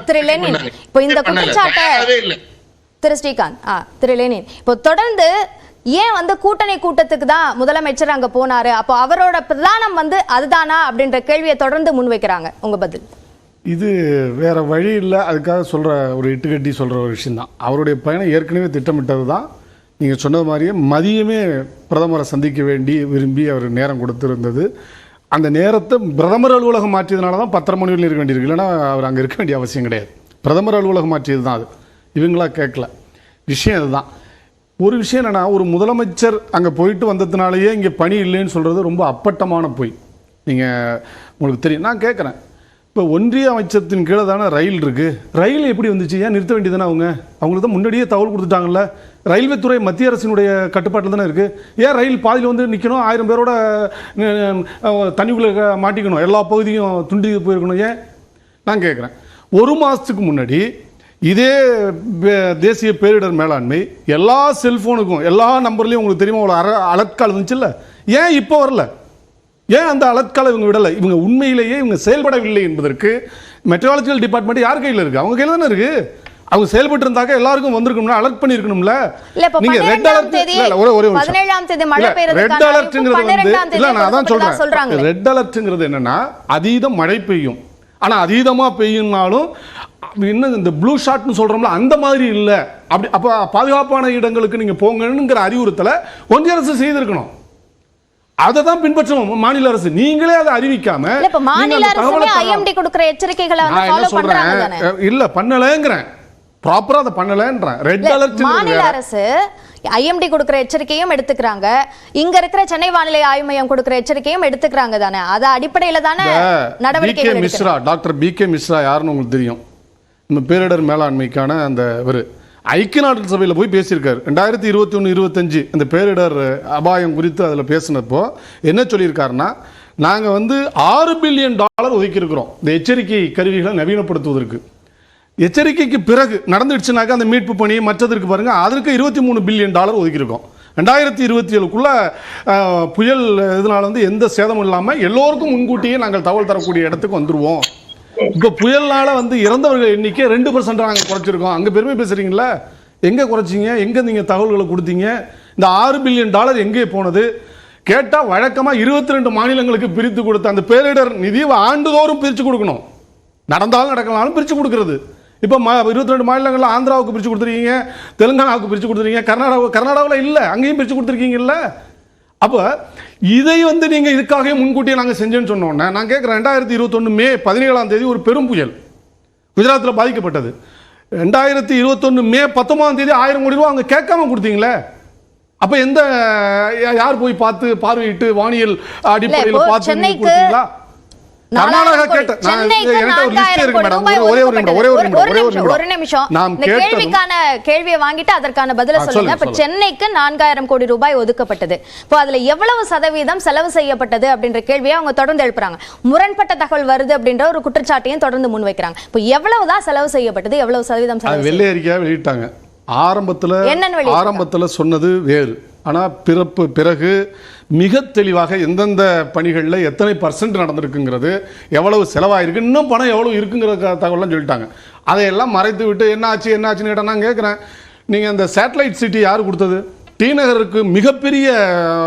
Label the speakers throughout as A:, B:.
A: திரு Lenin, இப்போ இந்த குற்றச்சாட்டை திரு ஸ்ரீகாந்த் திரு லெனின் இப்போ தொடர்ந்து ஏன் வந்து கூட்டணி கூட்டத்துக்கு தான் முதலமைச்சர் அங்க போனாரு, அப்போ அவரோட பிரதானம் வந்து அதுதானா அப்படின்ற கேள்வியை தொடர்ந்து முன்வைக்கிறாங்க. உங்க பதில்?
B: இது வேற வழி இல்லை, அதுக்காக சொல்ற ஒரு இட்டுக்கட்டி சொல்ற ஒரு விஷயம் தான். அவருடைய பயணம் ஏற்கனவே திட்டமிட்டது தான். நீங்க சொன்னது மாதிரியே மதியமே பிரதமரை சந்திக்க வேண்டி விரும்பி அவர் நேரம் கொடுத்திருந்தது. அந்த நேரத்தை பிரதமர் அலுவலகம் மாற்றியதுனால தான் 10:30 மணி வரையும் இருக்க வேண்டியிருக்கு. இல்லைன்னா அவர் அங்கே இருக்க வேண்டிய அவசியம் கிடையாது. பிரதமர் அலுவலகம் மாற்றியது தான் அது. இவங்களா கேட்கல. விஷயம் அதுதான். ஒரு விஷயம் என்னன்னா, ஒரு முதலமைச்சர் அங்கே போயிட்டு வந்ததுனாலேயே இங்கே பணி இல்லைன்னு சொல்கிறது ரொம்ப அப்பட்டமான பொய். நீங்கள் உங்களுக்கு தெரியும். நான் கேட்குறேன், இப்போ ஒன்றிய அமைச்சத்தின் கீழே தானே ரயில் இருக்குது. ரயில் எப்படி வந்துச்சு? ஏன் நிறுத்த வேண்டியதுதானே? அவங்களுக்கு தான் முன்னாடியே தகவல் கொடுத்துட்டாங்கல்ல. ரயில்வே துறை மத்திய அரசினுடைய கட்டுப்பாட்டில் தானே இருக்குது. ஏன் ரயில் பாதியில் வந்து நிற்கணும்? 1000 பேரோட தண்ணிக்குள்ளே மாட்டிக்கணும், எல்லா பகுதியும் துண்டி போயிருக்கணும்? ஏன் நான் கேட்குறேன். ஒரு மாதத்துக்கு முன்னாடி இதே தேசிய பேரிடர் மேலாண்மை எல்லா செல்ஃபோனுக்கும் எல்லா நம்பர்லையும் உங்களுக்கு தெரியுமா ஒரு அலர்ட் கால் வந்துச்சுல்ல? ஏன் இப்போ வரல? ஏன் அந்த அலர்ட் கால் இவங்க விடலை? இவங்க உண்மையிலேயே இவங்க செயல்படவில்லை என்பதற்கு மெட்ரோலாஜிக்கல் டிபார்ட்மெண்ட் யார் கையில் இருக்கு? அவங்க கையில் தானே இருக்கு. அவங்க செயல்பட்டு இருந்தாக்க எல்லாருக்கும் வந்திருக்கணும்ல, அலர்ட் பண்ணிருக்கணும்ல. நீங்க ரெட் அலர்ட் ரெட் அலர்ட்ங்கிறது இல்ல, நான் அதான் சொல்றேன். ரெட் அலர்ட்ங்கிறது என்னன்னா அதீத மழை பெய்யும். ஆனா அதீதமா பெய்யும்னாலும் இன்னும் இந்த ப்ளூ ஷாட்னு சொல்றோம்ல, அந்த மாதிரி இல்லை. அப்படி அப்ப பாதுகாப்பான இடங்களுக்கு நீங்க போங்கங்கிற அறிவுறுத்தலை ஒன்றிய அரசு செய்திருக்கணும். அதை தான் பின்பற்றணும் மாநில அரசு. நீங்களே அதை அறிவிக்காம இல்ல பண்ணலங்கிறேன். ப்ராப்பரா அதை பண்ணலன்றேன். ரெட் அலர்ட்
A: மாநில அரசு ஐஎம்டி கொடுக்கிற எச்சரிக்கையும் எடுத்துக்கிறாங்க, இங்க இருக்கிற சென்னை வானிலை ஆய்வு மையம் கொடுக்கிற எச்சரிக்கையும் எடுத்துக்கிறாங்க தானே. அது அடிப்படையில தானே நடவடிக்கை. Mishra,
B: doctor B K. மிஸ்ரா யாருன்னு உங்களுக்கு தெரியும்? நம்ம பேரிடர் மேலாண்மைக்கான அந்த ஒரு ஐக்கிய நாடுகள் சபையில் போய் பேசியிருக்காரு. 2021-25 அந்த பேரிடர் அபாயம் குறித்து அதில் பேசினப்போ என்ன சொல்லியிருக்காருன்னா, நாங்கள் வந்து $6 பில்லியன் ஒதுக்கியிருக்கிறோம் இந்த எச்சரிக்கை கருவிகளை நவீனப்படுத்துவதற்கு. எச்சரிக்கைக்கு பிறகு நடந்துடுச்சுனாக்கா அந்த மீட்பு பணி மற்றதற்கு பாருங்க, அதற்கு $23 பில்லியன் ஒதுக்கியிருக்கோம். 2027க்குள்ள புயல் இதனால வந்து எந்த சேதமும் இல்லாமல் எல்லோருக்கும் முன்கூட்டியே நாங்கள் தகவல் தரக்கூடிய இடத்துக்கு வந்துருவோம். இப்போ புயல்னால வந்து இறந்தவர்கள் எண்ணிக்கை 2% நாங்கள் குறைச்சிருக்கோம். அங்கே பெருமை பேசுறீங்களா? எங்கே குறைச்சிங்க? எங்கே நீங்கள் தகவல்களை கொடுத்தீங்க? இந்த $6 பில்லியன் எங்கே போனது கேட்டால் வழக்கமாக 22 மாநிலங்களுக்கு பிரித்து கொடுத்த அந்த பேரிடர் நிதி ஆண்டுதோறும் பிரித்து கொடுக்கணும். நடந்தாலும் நடக்கலாலும் பிரித்து கொடுக்கறது. இப்போ 22 மாநிலங்களில் ஆந்திராவுக்கு பிரித்து கொடுத்துருக்கீங்க, தெலுங்கானாவுக்கு பிரித்து கொடுத்துருக்கீங்க, கர்நாடகாவில் இல்லை, அங்கேயும் பிரித்து கொடுத்துருக்கீங்கல்ல. அப்போ இதை வந்து நீங்கள் இதுக்காகவே முன்கூட்டியே நாங்கள் செஞ்சேன்னு சொன்னோன்னே நான் கேட்குறேன். 2021 மே 17 ஒரு பெரும் புயல் குஜராத்தில் பாதிக்கப்பட்டது. 2021 மே 19 1000 கோடி ரூபா அவங்க கேட்காம கொடுத்தீங்களே. அப்போ எந்த யார் போய் பார்வையிட்டு வானியல் அடிப்படையில் பார்த்து கொடுத்தீங்களா? கர்நாடகா கேட்ட
A: ஒரு நிமிஷம் கேள்விக்கான கேள்வியை வாங்கிட்டு அதற்கான பதில சொல்லுங்க. இப்ப சென்னைக்கு 4000 கோடி ரூபாய் ஒதுக்கப்பட்டது. இப்போ அதுல எவ்வளவு சதவீதம் செலவு செய்யப்பட்டது அப்படின்ற கேள்வியை அவங்க தொடர்ந்து எழுப்புறாங்க. முரண்பட்ட தகவல் வருது அப்படின்ற ஒரு குற்றச்சாட்டையும் தொடர்ந்து முன்வைக்கிறாங்க. இப்போ எவ்வளவுதான் செலவு செய்யப்பட்டது, எவ்வளவு சதவீதம்
B: வெள்ளை அறிக்கையா வெளியிட்டாங்க. ஆரம்பத்துல சொன்னது வேறு. ஆனா பிறகு மிக தெளிவாக எந்தெந்த பணிகளில் எத்தனை % நடந்திருக்குங்கிறது, எவ்வளவு செலவாயிருக்கு, இன்னும் பணம் எவ்வளவு இருக்குங்கிற தகவலாம் சொல்லிட்டாங்க. அதையெல்லாம் மறைத்து விட்டு என்ன ஆச்சுன்னு கேட்டால் நான் கேட்குறேன், நீங்கள் அந்த சேட்டலைட் சிட்டி யார் கொடுத்தது? டி நகருக்கு மிகப்பெரிய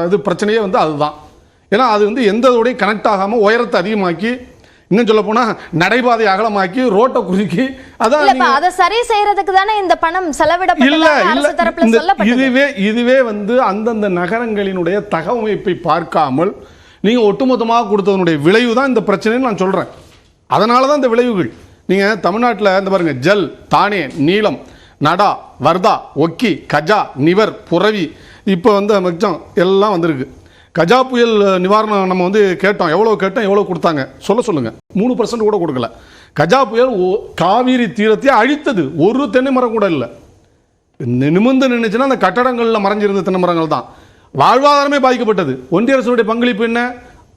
B: இது பிரச்சனையே வந்து அதுதான். ஏன்னா அது வந்து எந்ததோடையும் கனெக்ட் ஆகாமல் உயரத்தை அதிகமாக்கி, இன்னும் சொல்ல போனா நடைபாதை அகலமாக்கி ரோட்டை குறுக்கி,
A: அதான் அதை சரி செய்யறதுக்கு தானே இந்த பணம் செலவிடப்பட்டது.
B: இதுவே வந்து அந்தந்த நகரங்களினுடைய தகவமைப்பை பார்க்காமல் நீங்க ஒட்டுமொத்தமாக கொடுத்ததனுடைய விளைவு தான் இந்த பிரச்சனைன்னு நான் சொல்றேன். அதனால தான் இந்த விளைவுகள். நீங்க தமிழ்நாட்டில் இந்த பாருங்க, ஜல், தானே, நீலம், நடா, வர்தா, ஒக்கி, கஜா, நிவர், புரவி, இப்போ வந்து மச்சம் எல்லாம் வந்திருக்கு. கஜா புயல் நிவாரணம் நம்ம வந்து கேட்டோம், எவ்வளோ கொடுத்தாங்க சொல்லுங்க. 3% கூட கொடுக்கல. கஜா புயல் காவிரி தீரத்தை அழித்தது. ஒரு தென்னை மரம் கூட இல்லை. நிமிர்ந்து நின்றுச்சுன்னா அந்த கட்டடங்களில் மறைஞ்சிருந்த தென்னை மரங்கள் தான். வாழ்வாதாரமே பாதிக்கப்பட்டது. ஒன்றிய அரசுடைய பங்களிப்பு என்ன?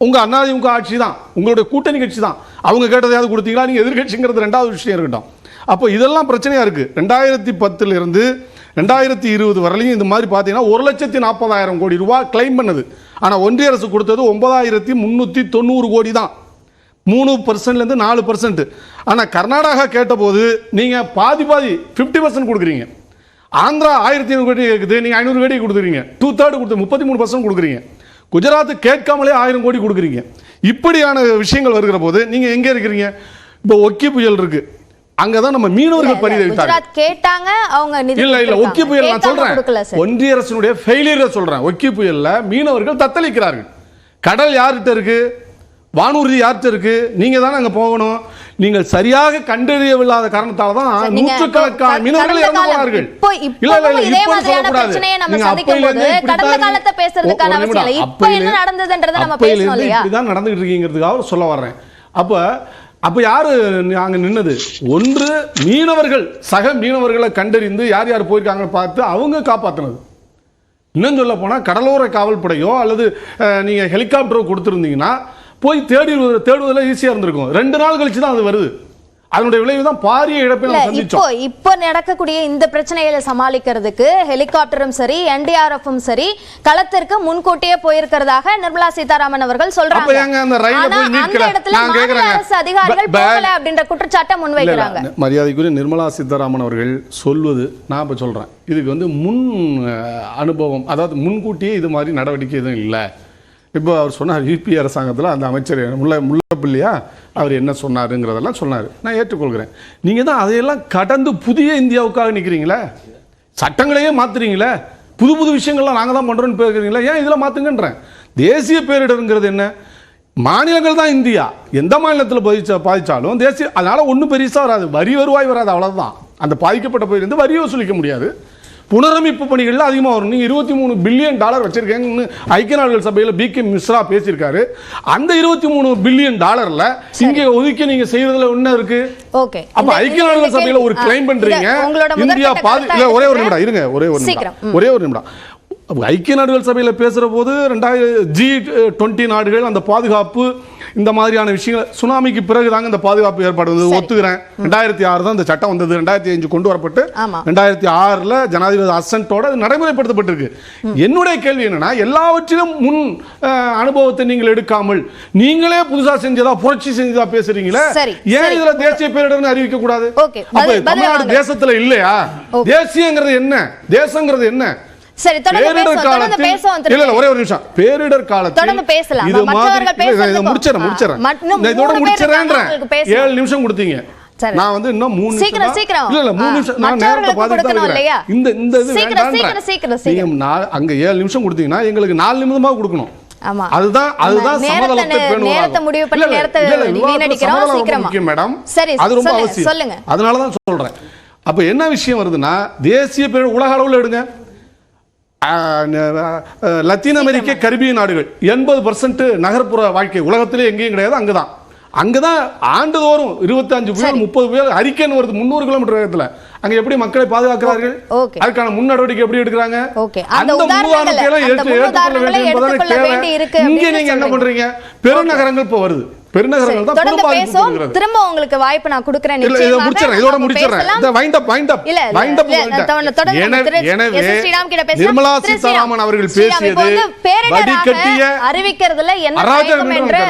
B: உங்க அதிமுக ஆட்சி தான், உங்களுடைய கூட்டணி கட்சி தான். அவங்க கேட்டதையாவது கொடுத்தீங்களா? நீங்க எதிர்கட்சிங்கிறது 2வது விஷயம் இருக்கட்டும். அப்போ இதெல்லாம் பிரச்சனையா இருக்கு. 2010 2020 வரலையும் இந்த மாதிரி பார்த்தீங்கன்னா 1,40,000 கோடி ரூபாய் கிளைம் பண்ணது. ஆனால் ஒன்றிய அரசு கொடுத்தது 9,390 கோடி தான். 3%லேருந்து 4%. ஆனால் கர்நாடகா கேட்டபோது நீங்கள் பாதி 50% கொடுக்குறீங்க. ஆந்திரா 1500 கோடி கேட்குது, நீங்கள் 500 கோடி கொடுக்குறீங்க. 2/3 கொடுத்து 33% கொடுக்குறீங்க. குஜராத் கேட்காமலே 1000 கோடி கொடுக்குறீங்க. இப்படியான விஷயங்கள் வருகிற போது நீங்கள் எங்கே இருக்கிறீங்க? இப்போ ஒக்கி புயல் இருக்கு, அங்கதான் நம்ம மீனவர்கள் பரிதவித்தாங்க.
A: கேட்டாங்க அவங்க
B: இல்ல ஒக்கி புயல் நான் சொல்றேன், ஒன்றிய அரசினுடைய ஃபெயிலியர் சொல்றேன். ஒக்கி புயல்ல மீனவர்கள் தத்தளிக்கிறார்கள். கடல் யார்கிட்ட இருக்கு, வானூர்தி யார்கிட்ட இருக்கு, நீங்க தானே அங்க போகணும். நீங்கள் சரியாக கண்டறியவில்லாத காரணத்தால தான் நூற்றுக்கணக்கான மீனவர்கள் இறந்து போனார்கள். இல்ல இப்ப சொல்லக்கூடாது, நீங்க அப்பையிலிருந்து இப்படிதான் நடந்துட்டு இருக்கீங்கிறதுக்காக சொல்ல வர்றேன். அப்ப யாரு அங்க நின்னது? ஒன்று மீனவர்கள், சக மீனவர்களை கண்டறிந்து யார் யார் போயிருக்காங்கன்னு பார்த்து அவங்க காப்பாற்றினது. இன்னும் சொல்ல போனா கடலோர காவல்படையோ அல்லது நீங்க ஹெலிகாப்டரோ கொடுத்துருந்தீங்கன்னா போய் தேடுவதில் ஈஸியா இருந்திருக்கும். 2 நாள் கழிச்சு தான் அது வருது. அதனுடைய விளைவு தான் பாரிய இழப்பை நம்ம சந்திச்சோம்.
A: இப்போ நடக்கக்கூடிய இந்த பிரச்சனைகளை சமாளிக்கிறதுக்கு ஹெலிகாப்டரும் சரி என்டிஆர்எஃப்பும் சரி களத்திற்கு முன்கூட்டியே போயிருக்கிறதாக நிர்மலா சீதாராமன் அவர்கள் சொல்றாங்க.
B: அந்த இடத்துல
A: அரசு அதிகாரிகள் போகல அப்படின்ற குற்றச்சாட்டை முன்வைக்கிறாங்க.
B: மரியாதைக்குரிய நிர்மலா சீதாராமன் அவர்கள் சொல்வது, நான் இப்ப சொல்றேன், இதுக்கு முன் அனுபவம், அதாவது முன்கூட்டியே இது மாதிரி நடவடிக்கை எதுவும் இல்லை. இப்போ அவர் சொன்னார் யூபி அரசாங்கத்தில் அந்த அமைச்சர் முல்லப்பிள்ளையா அவர் என்ன சொன்னாருங்கிறதெல்லாம் சொன்னார், நான் ஏற்றுக்கொள்கிறேன். நீங்கள் தான் அதையெல்லாம் கடந்து புதிய இந்தியாவுக்காக நிற்கிறீங்களே, சட்டங்களையே மாற்றுறீங்களே, புது விஷயங்கள்லாம் நாங்கள் தான் பண்ணுறோன்னு பேசுகிறீங்களா, ஏன் இதில் மாற்றுங்கன்றேன். தேசிய பேரிடருங்கிறது என்ன? மாநிலங்கள் தான் இந்தியா, எந்த மாநிலத்தில் பாதிச்சாலும் தேசிய, அதனால் ஒன்றும் பெருசாக வராது, வரி வருவாய் வராது, அவ்வளோதான். அந்த பாதிக்கப்பட்ட பகுதியிலிருந்து வரி வசூலிக்க முடியாது. புனரமைப்பு பணிகள் அதிகமாக வரும். நீங்கள் $23 பில்லியன் வச்சிருக்கீங்கன்னு ஐக்கிய நாடுகள் சபையில் BK மிஸ்ரா பேசியிருக்காரு. அந்த $23 பில்லியன் இங்கே ஒதுக்கி நீங்க செய்யறதுல என்ன இருக்கு? அப்ப ஐக்கிய நாடுகள் சபையில் ஒரு கிளைம் பண்றீங்க, இந்தியா ஒரே ஒரு நிமிடம் இருங்க, ஒரே ஒரு நிமிடம். ஐக்கிய நாடுகள் சபையில் பேசுற போது G20 நாடுகள் அந்த பாதுகாப்பு இந்த மாதிரியான விஷயங்கள், சுனாமிக்கு பிறகு தாங்க இந்த பாதுகாப்பு ஏற்பாடு வந்தது, ஒத்துக்கிறேன். 2006 தான் இந்த சட்டம் வந்தது, 2005 கொண்டு வரப்பட்டு 2006 ஜனாதிபதி அசன்ட்டோட அது நடைமுறைப்படுத்தப்பட்டிருக்கு. என்னுடைய கேள்வி என்னன்னா, எல்லாவற்றிலும் முன் அனுபவத்தை நீங்கள் எடுக்காமல் நீங்களே புதுசா செஞ்சதா புரட்சி செஞ்சதா பேசுறீங்களே, ஏன் இதுல தேசிய பேரிடர்னு அறிவிக்க கூடாது? தமிழ்நாடு தேசத்துல இல்லையா? தேசியங்கிறது என்ன, தேசங்கிறது என்ன?
A: சரி, தொடர்ந்து பேசுவோம்.
B: இல்ல ஒரே ஒரு நிமிஷம். பேரிடர் காலத்தில்
A: தொடர்ந்து பேசலாம். மற்றவர்கள்
B: முடிச்சறேன். இதோட முடிச்சறேன். 7 நிமிஷம் கொடுத்தீங்க. நான் இன்னும் 3 நிமிஷம் சீக்கிரம் இல்ல 3 நிமிஷம் நான் நேரத்தை பாத்துட்டு இருக்கேன். இந்த இது வேண்டாம். அங்க 7 நிமிஷம் கொடுத்தீங்கன்னா எங்களுக்கு 4 நிமிஷமா கொடுக்கணும். ஆமா, அதுதான் சமதளத்தை பேணுவாங்க. நேரத்தை முடிவு பண்ணி நேரத்தை வீணடிக்கிறோம். சீக்கிரமா மேடம், சரி அது ரொம்ப அவசியம். சொல்லுங்க. அதனால தான் சொல்றேன். அப்ப என்ன விஷயம் வருதுன்னா, தேசிய பேரிடர் உலக அளவில் எடுங்க. லத்தீன் அமெரிக்க கரிபிய நாடுகள் 80% நகர்ப்புற வாழ்க்கை உலகத்திலே எங்கேயும் கிடையாது. அங்கதான் ஆண்டுதோறும் 25 புயல் 30 புயல் ஹரிக்கேன் வருது 300 கிலோமீட்டர் வேகத்துல. அங்க எப்படி மக்களை பாதுகாக்கிறார்கள்? அதுக்கான முன் நடவடிக்கை எப்படி எடுக்கிறாங்க? அந்த உதாரணத்தை எல்லாம் ஏற்றுக்கொள்ள வேண்டும். இங்க நீங்க என்ன பண்றீங்க? பெருநகரங்கள் இப்ப வருது, பெருநகரங்கள் தான் பெரும் பாதிப்பு கொடுக்கிறது. திரும்ப உங்களுக்கு வாய்ப்பு நான் கொடுக்கிறேன். இதோட முடிச்சறேன். இந்த வைண்ட் அப் நிர்மலா சீதாராமன் அவர்கள் பேசியது வடிகட்டிய
A: அறிவிக்கிறதுல என்ன என்று